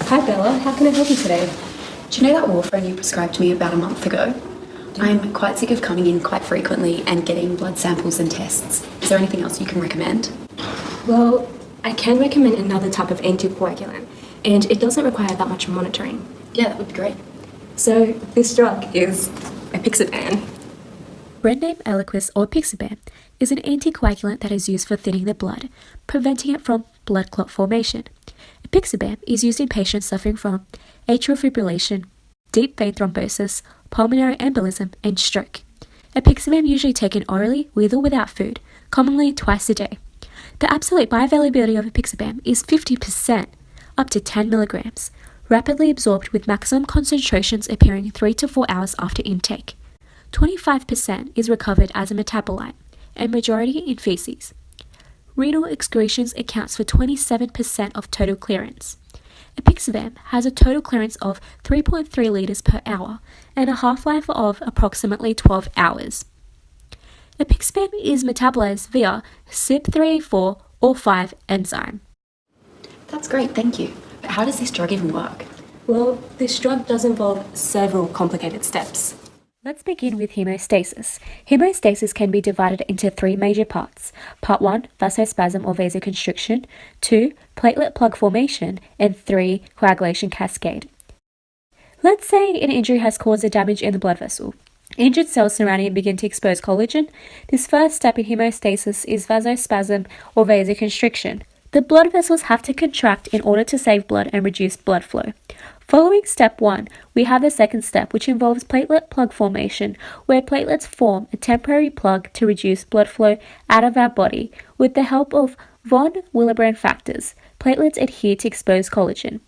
Hi Bella, how can I help you today? Do you know that warfarin you prescribed me about a month ago? I'm quite sick of coming in quite frequently and getting blood samples and tests. Is there anything else you can recommend? Well, I can recommend another type of anticoagulant, and it doesn't require that much monitoring. Yeah, that would be great. So this drug is Apixaban. Brand name Eliquis or Apixaban is an anticoagulant that is used for thinning the blood, preventing it from blood clot formation. Apixaban is used in patients suffering from atrial fibrillation, deep vein thrombosis, pulmonary embolism, and stroke. Apixaban usually taken orally with or without food, commonly twice a day. The absolute bioavailability of Apixaban is 50%, up to 10 milligrams, rapidly absorbed with maximum concentrations appearing 3 to 4 hours after intake. 25% is recovered as a metabolite, and majority in feces. Renal excretions accounts for 27% of total clearance. Apixaban has a total clearance of 3.3 litres per hour and a half-life of approximately 12 hours. Apixaban is metabolized via CYP3A4 or 5 enzyme. That's great, thank you. But how does this drug even work? Well, this drug does involve several complicated steps. Let's begin with hemostasis. Hemostasis can be divided into 3 major parts. Part 1, vasospasm or vasoconstriction, 2, platelet plug formation, and 3, coagulation cascade. Let's say an injury has caused a damage in the blood vessel. Injured cells surrounding it begin to expose collagen. This first step in hemostasis is vasospasm or vasoconstriction. The blood vessels have to contract in order to save blood and reduce blood flow. Following step 1, we have the second step, which involves platelet plug formation, where platelets form a temporary plug to reduce blood flow out of our body. With the help of von Willebrand factors, platelets adhere to exposed collagen.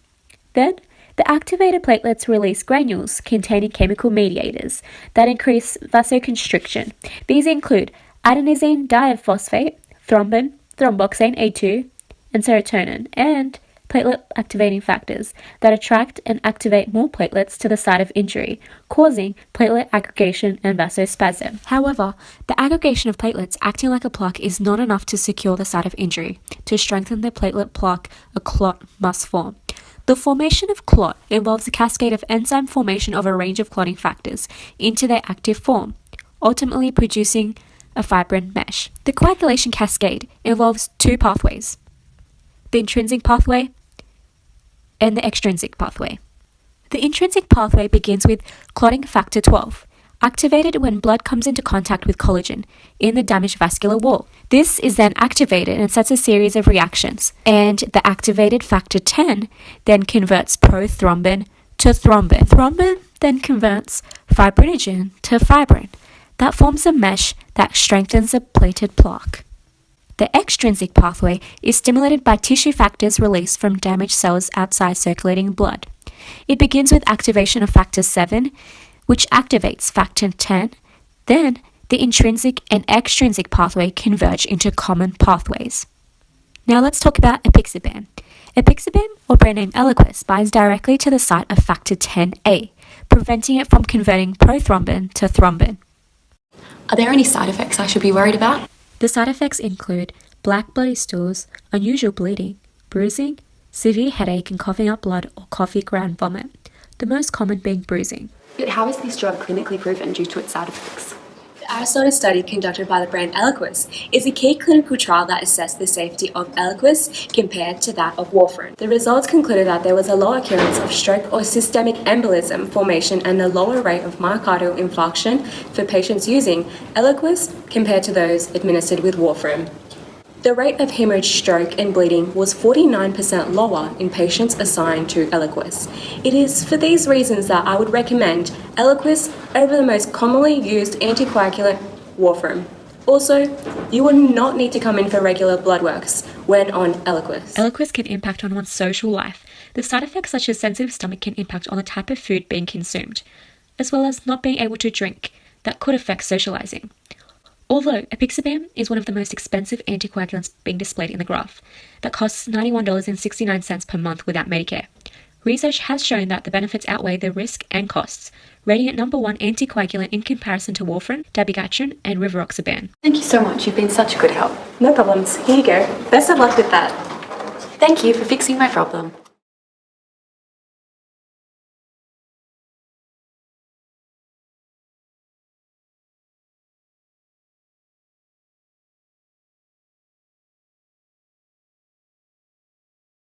Then, the activated platelets release granules containing chemical mediators that increase vasoconstriction. These include adenosine diphosphate, thrombin, thromboxane A2, and serotonin, and platelet activating factors that attract and activate more platelets to the site of injury, causing platelet aggregation and vasospasm. However, the aggregation of platelets acting like a plaque is not enough to secure the site of injury. To strengthen the platelet plaque, a clot must form. The formation of clot involves a cascade of enzyme formation of a range of clotting factors into their active form, ultimately producing a fibrin mesh. The coagulation cascade involves 2 pathways: the intrinsic pathway and the extrinsic pathway. The intrinsic pathway begins with clotting factor 12, activated when blood comes into contact with collagen in the damaged vascular wall. This is then activated and sets a series of reactions, and the activated factor 10 then converts prothrombin to thrombin. Thrombin then converts fibrinogen to fibrin. That forms a mesh that strengthens a plated plaque. The extrinsic pathway is stimulated by tissue factors released from damaged cells outside circulating blood. It begins with activation of factor 7, which activates factor 10. Then, the intrinsic and extrinsic pathway converge into common pathways. Now let's talk about Apixaban. Apixaban, or brand name Eliquis, binds directly to the site of factor 10A, preventing it from converting prothrombin to thrombin. Are there any side effects I should be worried about? The side effects include black bloody stools, unusual bleeding, bruising, severe headache and coughing up blood or coffee ground vomit, the most common being bruising. But how is this drug clinically proven due to its side effects? The Arizona study conducted by the brand Eliquis is a key clinical trial that assessed the safety of Eliquis compared to that of warfarin. The results concluded that there was a lower occurrence of stroke or systemic embolism formation and a lower rate of myocardial infarction for patients using Eliquis compared to those administered with warfarin. The rate of hemorrhage, stroke, and bleeding was 49% lower in patients assigned to Eliquis. It is for these reasons that I would recommend Eliquis over the most commonly used anticoagulant, warfarin. Also, you would not need to come in for regular blood works when on Eliquis. Eliquis can impact on one's social life. The side effects such as sensitive stomach can impact on the type of food being consumed, as well as not being able to drink. That could affect socializing. Although Apixaban is one of the most expensive anticoagulants being displayed in the graph, that costs $91.69 per month without Medicare. Research has shown that the benefits outweigh the risk and costs, rating it number 1 anticoagulant in comparison to warfarin, dabigatran, and rivaroxaban. Thank you so much, you've been such a good help. No problems. Here you go. Best of luck with that. Thank you for fixing my problem.